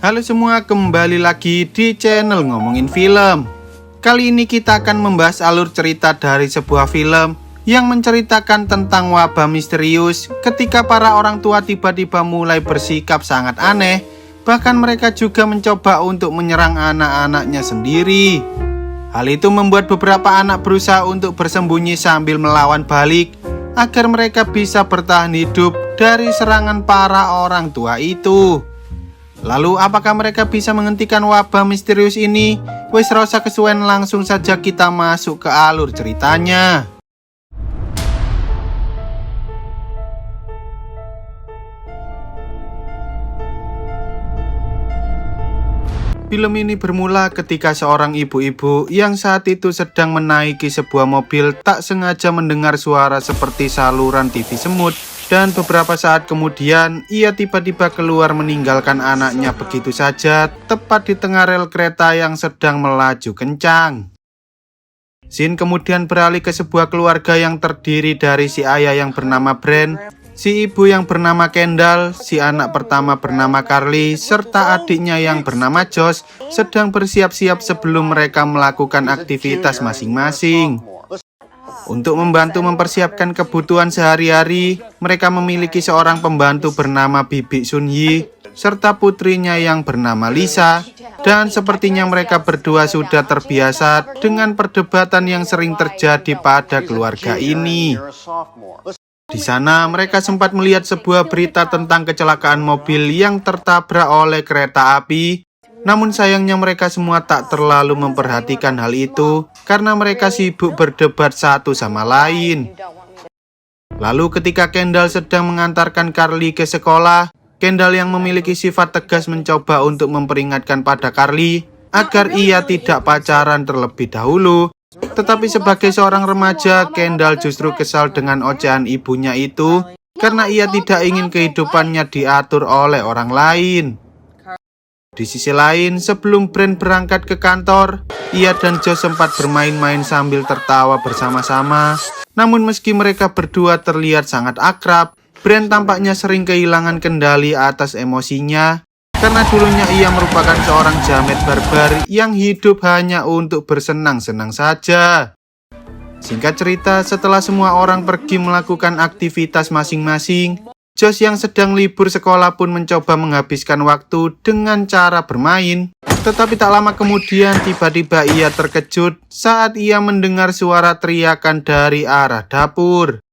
Halo semua, kembali lagi di channel Ngomongin Film. Kali ini kita akan membahas alur cerita dari sebuah film yang menceritakan tentang wabah misterius ketika para orang tua tiba-tiba mulai bersikap sangat aneh. Bahkan mereka juga mencoba untuk menyerang anak-anaknya sendiri. Hal itu membuat beberapa anak berusaha untuk bersembunyi sambil melawan balik agar mereka bisa bertahan hidup dari serangan para orang tua itu. Lalu apakah mereka bisa menghentikan wabah misterius ini? Wes rasa kesuwen, langsung saja kita masuk ke alur ceritanya. Film ini bermula ketika seorang ibu-ibu yang saat itu sedang menaiki sebuah mobil tak sengaja mendengar suara seperti saluran TV semut. Dan beberapa saat kemudian, ia tiba-tiba keluar meninggalkan anaknya begitu saja, tepat di tengah rel kereta yang sedang melaju kencang. Scene kemudian beralih ke sebuah keluarga yang terdiri dari si ayah yang bernama Brent, si ibu yang bernama Kendall, si anak pertama bernama Carly, serta adiknya yang bernama Josh, sedang bersiap-siap sebelum mereka melakukan aktivitas masing-masing. Untuk membantu mempersiapkan kebutuhan sehari-hari, mereka memiliki seorang pembantu bernama Bibi Sunyi, serta putrinya yang bernama Lisa. Dan sepertinya mereka berdua sudah terbiasa dengan perdebatan yang sering terjadi pada keluarga ini. Di sana mereka sempat melihat sebuah berita tentang kecelakaan mobil yang tertabrak oleh kereta api. Namun sayangnya mereka semua tak terlalu memperhatikan hal itu karena mereka sibuk berdebat satu sama lain. Lalu ketika Kendall sedang mengantarkan Carly ke sekolah, Kendall yang memiliki sifat tegas mencoba untuk memperingatkan pada Carly agar ia tidak pacaran terlebih dahulu. Tetapi sebagai seorang remaja, Kendall justru kesal dengan ocehan ibunya itu karena ia tidak ingin kehidupannya diatur oleh orang lain. Di sisi lain, sebelum Brent berangkat ke kantor, ia dan Josh sempat bermain-main sambil tertawa bersama-sama. Namun meski mereka berdua terlihat sangat akrab, Brent tampaknya sering kehilangan kendali atas emosinya. Karena dulunya ia merupakan seorang jamet barbar yang hidup hanya untuk bersenang-senang saja. Singkat cerita, setelah semua orang pergi melakukan aktivitas masing-masing, Josh yang sedang libur sekolah pun mencoba menghabiskan waktu dengan cara bermain. Tetapi tak lama kemudian tiba-tiba ia terkejut saat ia mendengar suara teriakan dari arah dapur.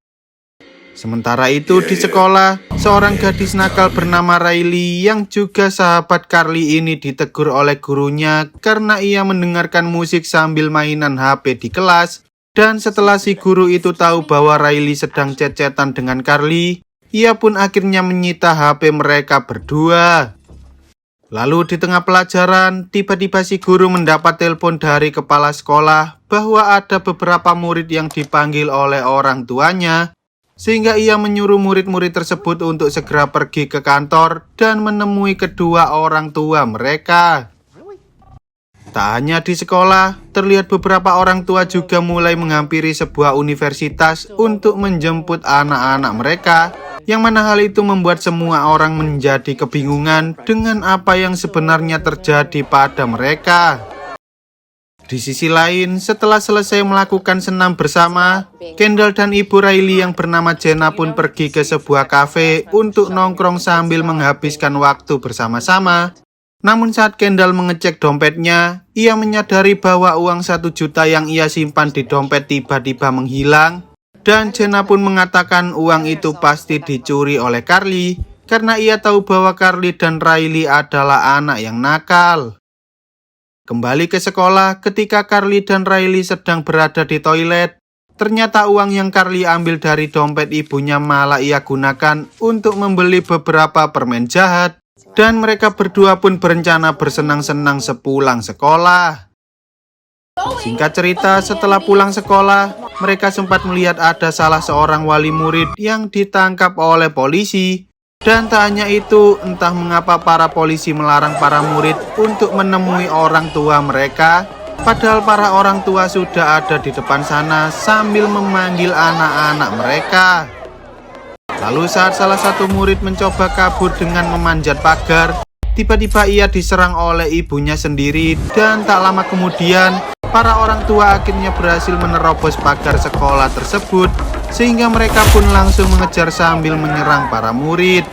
Sementara itu di sekolah, seorang gadis nakal bernama Riley yang juga sahabat Carly ini ditegur oleh gurunya karena ia mendengarkan musik sambil mainan HP di kelas. Dan setelah si guru itu tahu bahwa Riley sedang chat-chatan dengan Carly, ia pun akhirnya menyita HP mereka berdua. Lalu di tengah pelajaran, tiba-tiba si guru mendapat telepon dari kepala sekolah bahwa ada beberapa murid yang dipanggil oleh orang tuanya. Sehingga ia menyuruh murid-murid tersebut untuk segera pergi ke kantor dan menemui kedua orang tua mereka. Tak hanya di sekolah, terlihat beberapa orang tua juga mulai menghampiri sebuah universitas untuk menjemput anak-anak mereka. Yang mana hal itu membuat semua orang menjadi kebingungan dengan apa yang sebenarnya terjadi pada mereka. Di sisi lain, setelah selesai melakukan senam bersama, Kendall dan ibu Riley yang bernama Jenna pun pergi ke sebuah kafe untuk nongkrong sambil menghabiskan waktu bersama-sama. Namun saat Kendall mengecek dompetnya, ia menyadari bahwa uang 1 juta yang ia simpan di dompet tiba-tiba menghilang. Dan Jenna pun mengatakan uang itu pasti dicuri oleh Carly karena ia tahu bahwa Carly dan Riley adalah anak yang nakal. Kembali ke sekolah, ketika Carly dan Riley sedang berada di toilet, ternyata uang yang Carly ambil dari dompet ibunya malah ia gunakan untuk membeli beberapa permen jahat. Dan mereka berdua pun berencana bersenang-senang sepulang sekolah. Singkat cerita, setelah pulang sekolah, mereka sempat melihat ada salah seorang wali murid yang ditangkap oleh polisi. Dan tak hanya itu, entah mengapa para polisi melarang para murid untuk menemui orang tua mereka. Padahal para orang tua sudah ada di depan sana sambil memanggil anak-anak mereka. Lalu saat salah satu murid mencoba kabur dengan memanjat pagar, tiba-tiba ia diserang oleh ibunya sendiri dan tak lama kemudian para orang tua akhirnya berhasil menerobos pagar sekolah tersebut sehingga mereka pun langsung mengejar sambil menyerang para murid.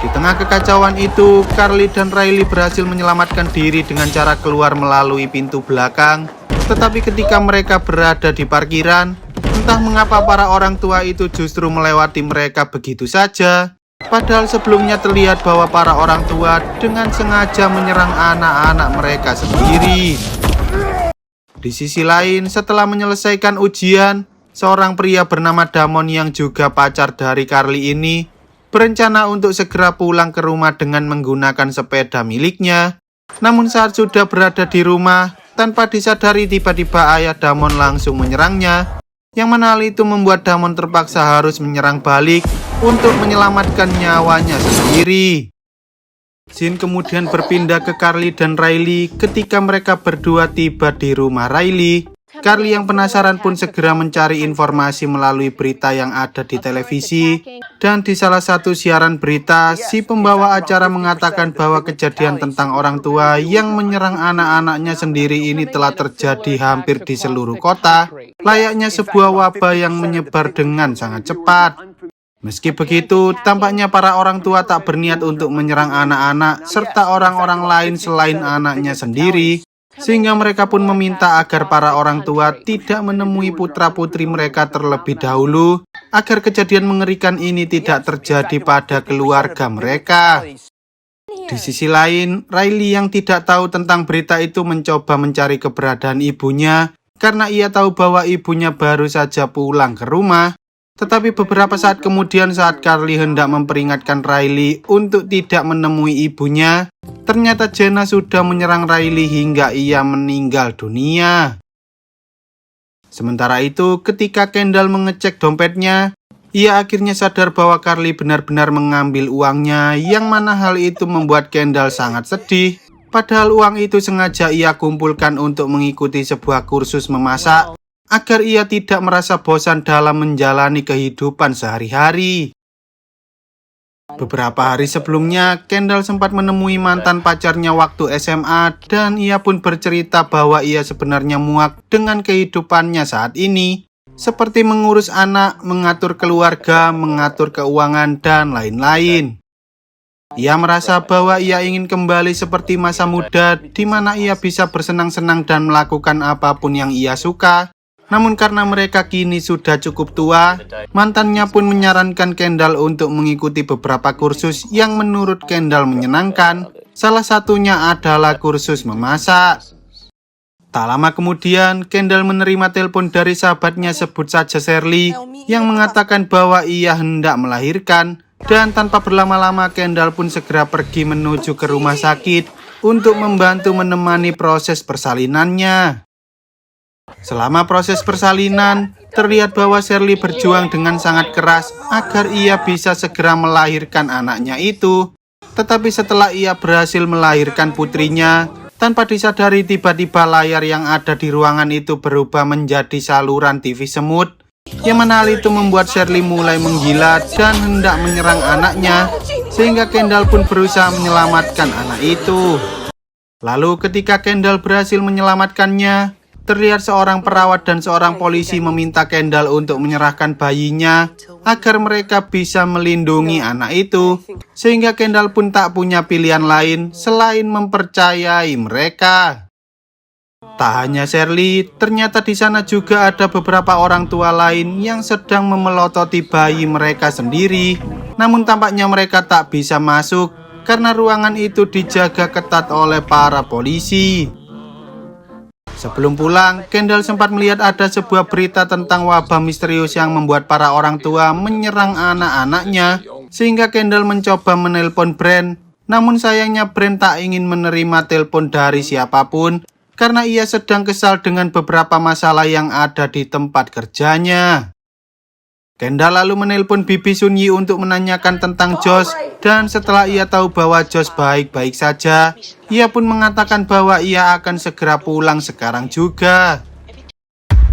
Di tengah kekacauan itu, Carly dan Riley berhasil menyelamatkan diri dengan cara keluar melalui pintu belakang. Tetapi ketika mereka berada di parkiran, entah mengapa para orang tua itu justru melewati mereka begitu saja. Padahal sebelumnya terlihat bahwa para orang tua dengan sengaja menyerang anak-anak mereka sendiri. Di sisi lain, setelah menyelesaikan ujian, seorang pria bernama Damon yang juga pacar dari Carly ini berencana untuk segera pulang ke rumah dengan menggunakan sepeda miliknya. Namun saat sudah berada di rumah, tanpa disadari tiba-tiba ayah Damon langsung menyerangnya, yang mana hal itu membuat Damon terpaksa harus menyerang balik untuk menyelamatkan nyawanya sendiri. Scene kemudian berpindah ke Carly dan Riley ketika mereka berdua tiba di rumah Riley. Carly yang penasaran pun segera mencari informasi melalui berita yang ada di televisi. Dan di salah satu siaran berita, si pembawa acara mengatakan bahwa kejadian tentang orang tua yang menyerang anak-anaknya sendiri ini telah terjadi hampir di seluruh kota, layaknya sebuah wabah yang menyebar dengan sangat cepat. Meski begitu, tampaknya para orang tua tak berniat untuk menyerang anak-anak serta orang-orang lain selain anaknya sendiri, sehingga mereka pun meminta agar para orang tua tidak menemui putra-putri mereka terlebih dahulu, agar kejadian mengerikan ini tidak terjadi pada keluarga mereka. Di sisi lain, Riley yang tidak tahu tentang berita itu mencoba mencari keberadaan ibunya, karena ia tahu bahwa ibunya baru saja pulang ke rumah. Tetapi beberapa saat kemudian saat Carly hendak memperingatkan Riley untuk tidak menemui ibunya, ternyata Jenna sudah menyerang Riley hingga ia meninggal dunia. Sementara itu, ketika Kendall mengecek dompetnya, ia akhirnya sadar bahwa Carly benar-benar mengambil uangnya, yang mana hal itu membuat Kendall sangat sedih. Padahal uang itu sengaja ia kumpulkan untuk mengikuti sebuah kursus memasak, agar ia tidak merasa bosan dalam menjalani kehidupan sehari-hari. Beberapa hari sebelumnya, Kendall sempat menemui mantan pacarnya waktu SMA dan ia pun bercerita bahwa ia sebenarnya muak dengan kehidupannya saat ini, seperti mengurus anak, mengatur keluarga, mengatur keuangan, dan lain-lain. Ia merasa bahwa ia ingin kembali seperti masa muda, di mana ia bisa bersenang-senang dan melakukan apapun yang ia suka. Namun karena mereka kini sudah cukup tua, mantannya pun menyarankan Kendall untuk mengikuti beberapa kursus yang menurut Kendall menyenangkan. Salah satunya adalah kursus memasak. Tak lama kemudian, Kendall menerima telepon dari sahabatnya, sebut saja Shirley, yang mengatakan bahwa ia hendak melahirkan. Dan tanpa berlama-lama, Kendall pun segera pergi menuju ke rumah sakit untuk membantu menemani proses persalinannya. Selama proses persalinan, terlihat bahwa Shirley berjuang dengan sangat keras agar ia bisa segera melahirkan anaknya itu. Tetapi setelah ia berhasil melahirkan putrinya, tanpa disadari tiba-tiba layar yang ada di ruangan itu berubah menjadi saluran TV semut, yang mana hal itu membuat Shirley mulai menggila dan hendak menyerang anaknya, sehingga Kendall pun berusaha menyelamatkan anak itu. Lalu ketika Kendall berhasil menyelamatkannya, terlihat seorang perawat dan seorang polisi meminta Kendall untuk menyerahkan bayinya agar mereka bisa melindungi anak itu, sehingga Kendall pun tak punya pilihan lain selain mempercayai mereka. Tak hanya Shirley, ternyata di sana juga ada beberapa orang tua lain yang sedang memelototi bayi mereka sendiri. Namun tampaknya mereka tak bisa masuk karena ruangan itu dijaga ketat oleh para polisi. Sebelum pulang, Kendall sempat melihat ada sebuah berita tentang wabah misterius yang membuat para orang tua menyerang anak-anaknya, sehingga Kendall mencoba menelpon Brand. Namun sayangnya Brand tak ingin menerima telepon dari siapapun karena ia sedang kesal dengan beberapa masalah yang ada di tempat kerjanya. Kendall lalu menelpon Bibi Sunyi untuk menanyakan tentang Josh, dan setelah ia tahu bahwa Josh baik-baik saja, ia pun mengatakan bahwa ia akan segera pulang sekarang juga.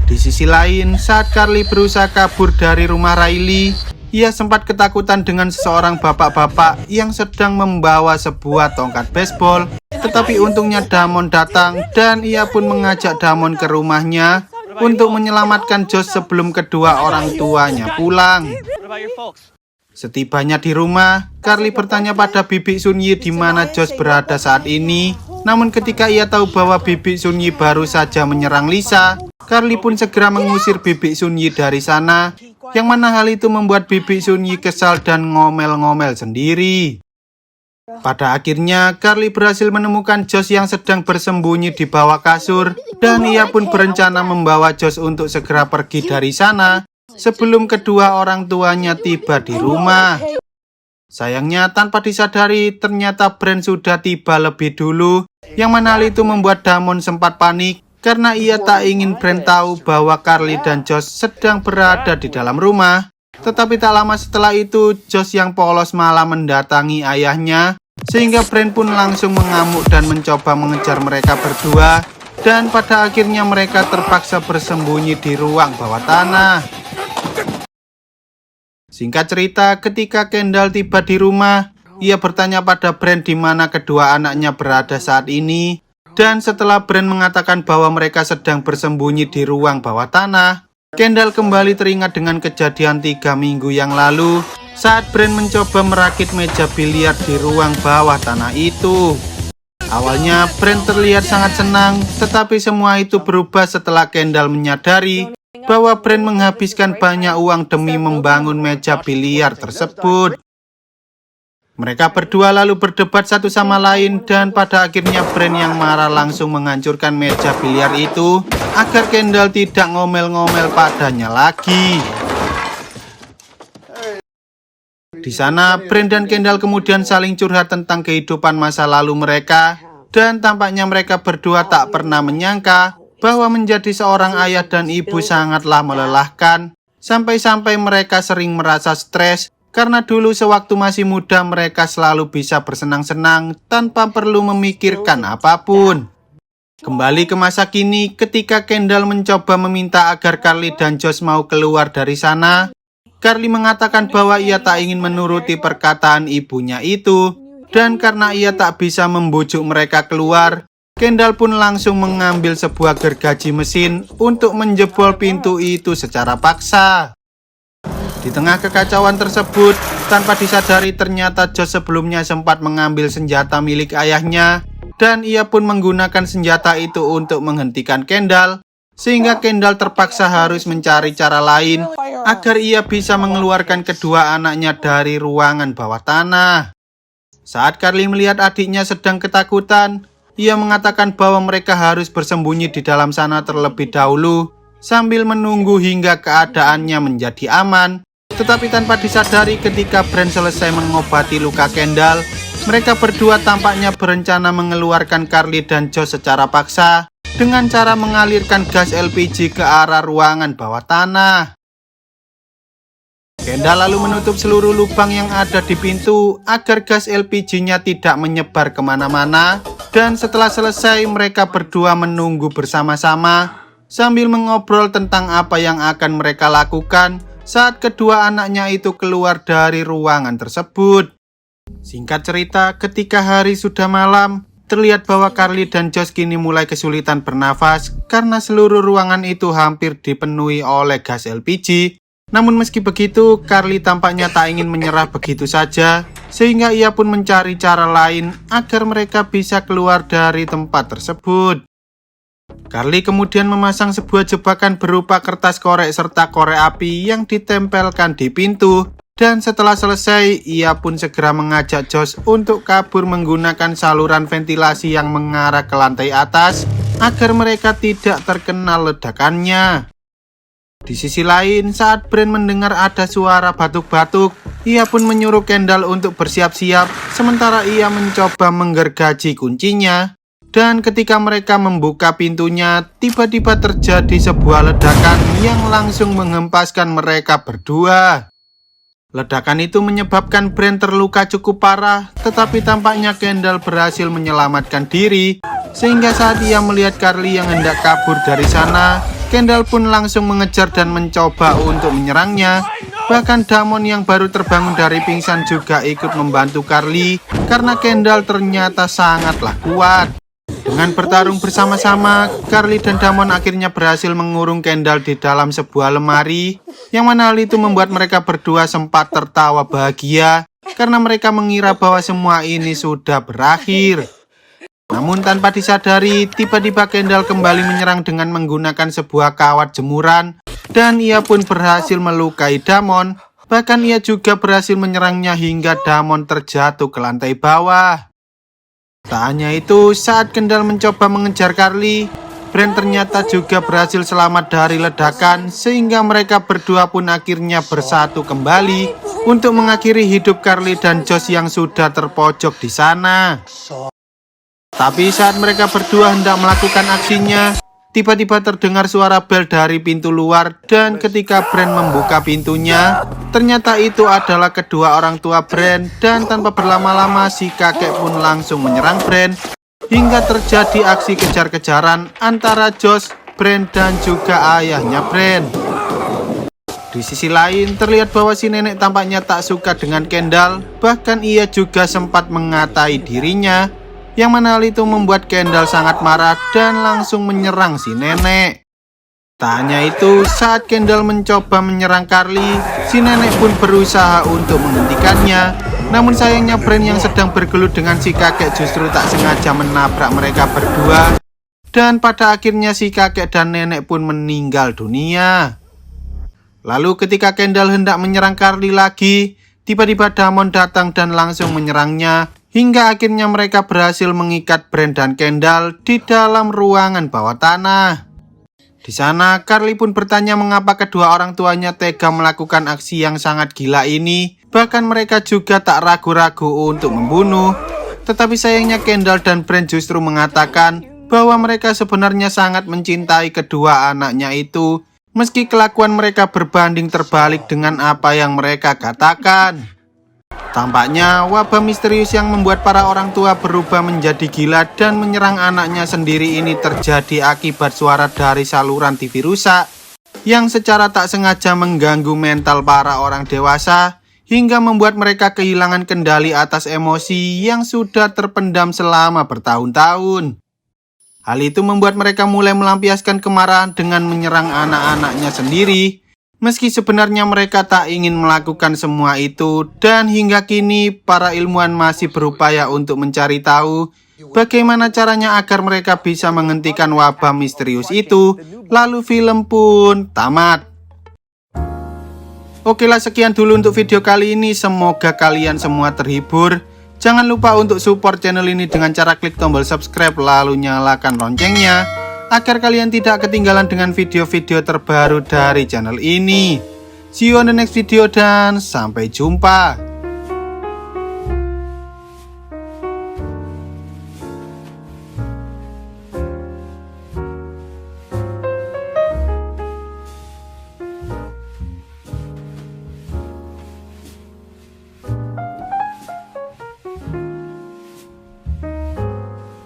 Di sisi lain, saat Carly berusaha kabur dari rumah Riley, ia sempat ketakutan dengan seseorang bapak-bapak yang sedang membawa sebuah tongkat baseball. Tetapi untungnya Damon datang dan ia pun mengajak Damon ke rumahnya untuk menyelamatkan Josh sebelum kedua orang tuanya pulang. Setibanya di rumah, Carly bertanya pada Bibi Sunyi di mana Josh berada saat ini. Namun ketika ia tahu bahwa Bibi Sunyi baru saja menyerang Lisa, Carly pun segera mengusir Bibi Sunyi dari sana, yang mana hal itu membuat Bibi Sunyi kesal dan ngomel-ngomel sendiri. Pada akhirnya, Carly berhasil menemukan Josh yang sedang bersembunyi di bawah kasur, dan ia pun berencana membawa Josh untuk segera pergi dari sana sebelum kedua orang tuanya tiba di rumah. Sayangnya tanpa disadari ternyata Brent sudah tiba lebih dulu, yang mana hal itu membuat Damon sempat panik karena ia tak ingin Brent tahu bahwa Carly dan Josh sedang berada di dalam rumah. Tetapi tak lama setelah itu Josh yang polos malah mendatangi ayahnya, sehingga Brent pun langsung mengamuk dan mencoba mengejar mereka berdua, dan pada akhirnya mereka terpaksa bersembunyi di ruang bawah tanah. Singkat cerita, ketika Kendall tiba di rumah, ia bertanya pada Brent di mana kedua anaknya berada saat ini. Dan setelah Brent mengatakan bahwa mereka sedang bersembunyi di ruang bawah tanah, Kendall kembali teringat dengan kejadian 3 minggu yang lalu saat Brent mencoba merakit meja biliar di ruang bawah tanah itu. Awalnya Brent terlihat sangat senang, tetapi semua itu berubah setelah Kendall menyadari bahwa Brent menghabiskan banyak uang demi membangun meja biliar tersebut. Mereka berdua lalu berdebat satu sama lain, dan pada akhirnya Brent yang marah langsung menghancurkan meja biliar itu agar Kendall tidak ngomel-ngomel padanya lagi. Di sana, Brent dan Kendall kemudian saling curhat tentang kehidupan masa lalu mereka, dan tampaknya mereka berdua tak pernah menyangka bahwa menjadi seorang ayah dan ibu sangatlah melelahkan, sampai-sampai mereka sering merasa stres karena dulu sewaktu masih muda mereka selalu bisa bersenang-senang tanpa perlu memikirkan apapun. Kembali ke masa kini, ketika Kendall mencoba meminta agar Carly dan Josh mau keluar dari sana, Carly mengatakan bahwa ia tak ingin menuruti perkataan ibunya itu, dan karena ia tak bisa membujuk mereka keluar, Kendall pun langsung mengambil sebuah gergaji mesin untuk menjebol pintu itu secara paksa. Di tengah kekacauan tersebut, tanpa disadari ternyata Josh sebelumnya sempat mengambil senjata milik ayahnya, dan ia pun menggunakan senjata itu untuk menghentikan Kendall, sehingga Kendall terpaksa harus mencari cara lain agar ia bisa mengeluarkan kedua anaknya dari ruangan bawah tanah. Saat Carly melihat adiknya sedang ketakutan, ia mengatakan bahwa mereka harus bersembunyi di dalam sana terlebih dahulu sambil menunggu hingga keadaannya menjadi aman. Tetapi tanpa disadari ketika Brent selesai mengobati luka Kendall, mereka berdua tampaknya berencana mengeluarkan Carly dan Josh secara paksa dengan cara mengalirkan gas LPG ke arah ruangan bawah tanah. Kendall lalu menutup seluruh lubang yang ada di pintu agar gas LPG-nya tidak menyebar kemana-mana, dan setelah selesai mereka berdua menunggu bersama-sama sambil mengobrol tentang apa yang akan mereka lakukan saat kedua anaknya itu keluar dari ruangan tersebut. Singkat cerita, ketika hari sudah malam, terlihat bahwa Carly dan Josh kini mulai kesulitan bernafas karena seluruh ruangan itu hampir dipenuhi oleh gas LPG. Namun meski begitu, Carly tampaknya tak ingin menyerah begitu saja, sehingga ia pun mencari cara lain agar mereka bisa keluar dari tempat tersebut. Carly kemudian memasang sebuah jebakan berupa kertas korek serta korek api yang ditempelkan di pintu, dan setelah selesai, ia pun segera mengajak Josh untuk kabur menggunakan saluran ventilasi yang mengarah ke lantai atas agar mereka tidak terkena ledakannya. Di sisi lain, saat Brent mendengar ada suara batuk-batuk, ia pun menyuruh Kendall untuk bersiap-siap, sementara ia mencoba menggergaji kuncinya. Dan ketika mereka membuka pintunya, tiba-tiba terjadi sebuah ledakan yang langsung menghempaskan mereka berdua. Ledakan itu menyebabkan Brent terluka cukup parah, tetapi tampaknya Kendall berhasil menyelamatkan diri, sehingga saat ia melihat Carly yang hendak kabur dari sana, Kendall pun langsung mengejar dan mencoba untuk menyerangnya. Bahkan Damon yang baru terbangun dari pingsan juga ikut membantu Carly karena Kendall ternyata sangatlah kuat. Dengan bertarung bersama-sama, Carly dan Damon akhirnya berhasil mengurung Kendall di dalam sebuah lemari, yang mana hal itu membuat mereka berdua sempat tertawa bahagia karena mereka mengira bahwa semua ini sudah berakhir. Namun tanpa disadari, tiba-tiba Kendall kembali menyerang dengan menggunakan sebuah kawat jemuran, dan ia pun berhasil melukai Damon. Bahkan ia juga berhasil menyerangnya hingga Damon terjatuh ke lantai bawah. Tak hanya itu, saat Kendall mencoba mengejar Carly, Brand ternyata juga berhasil selamat dari ledakan, sehingga mereka berdua pun akhirnya bersatu kembali untuk mengakhiri hidup Carly dan Josh yang sudah terpojok di sana. Tapi saat mereka berdua hendak melakukan aksinya, tiba-tiba terdengar suara bel dari pintu luar, dan ketika Brand membuka pintunya, ternyata itu adalah kedua orang tua Brand, dan tanpa berlama-lama si kakek pun langsung menyerang Brand, hingga terjadi aksi kejar-kejaran antara Josh, Brand, dan juga ayahnya Brand. Di sisi lain, terlihat bahwa si nenek tampaknya tak suka dengan Kendall, bahkan ia juga sempat mengatai dirinya, yang mana hal itu membuat Kendall sangat marah dan langsung menyerang si nenek. Tak hanya itu, saat Kendall mencoba menyerang Carly, si nenek pun berusaha untuk menghentikannya. Namun sayangnya Brand yang sedang bergelut dengan si kakek justru tak sengaja menabrak mereka berdua. Dan pada akhirnya si kakek dan nenek pun meninggal dunia. Lalu ketika Kendall hendak menyerang Carly lagi, tiba-tiba Damon datang dan langsung menyerangnya. Hingga akhirnya mereka berhasil mengikat Brand dan Kendall di dalam ruangan bawah tanah. Di sana, Carly pun bertanya mengapa kedua orang tuanya tega melakukan aksi yang sangat gila ini. Bahkan mereka juga tak ragu-ragu untuk membunuh. Tetapi sayangnya Kendall dan Brand justru mengatakan bahwa mereka sebenarnya sangat mencintai kedua anaknya itu, meski kelakuan mereka berbanding terbalik dengan apa yang mereka katakan. Tampaknya wabah misterius yang membuat para orang tua berubah menjadi gila dan menyerang anaknya sendiri ini terjadi akibat suara dari saluran TV rusak yang secara tak sengaja mengganggu mental para orang dewasa hingga membuat mereka kehilangan kendali atas emosi yang sudah terpendam selama bertahun-tahun. Hal itu membuat mereka mulai melampiaskan kemarahan dengan menyerang anak-anaknya sendiri. Meski sebenarnya mereka tak ingin melakukan semua itu, dan hingga kini para ilmuwan masih berupaya untuk mencari tahu bagaimana caranya agar mereka bisa menghentikan wabah misterius itu. Lalu film pun tamat. Oke lah, sekian dulu untuk video kali ini. Semoga kalian semua terhibur. Jangan lupa untuk support channel ini dengan cara klik tombol subscribe lalu nyalakan loncengnya, agar kalian tidak ketinggalan dengan video-video terbaru dari channel ini. See you on the next video dan sampai jumpa.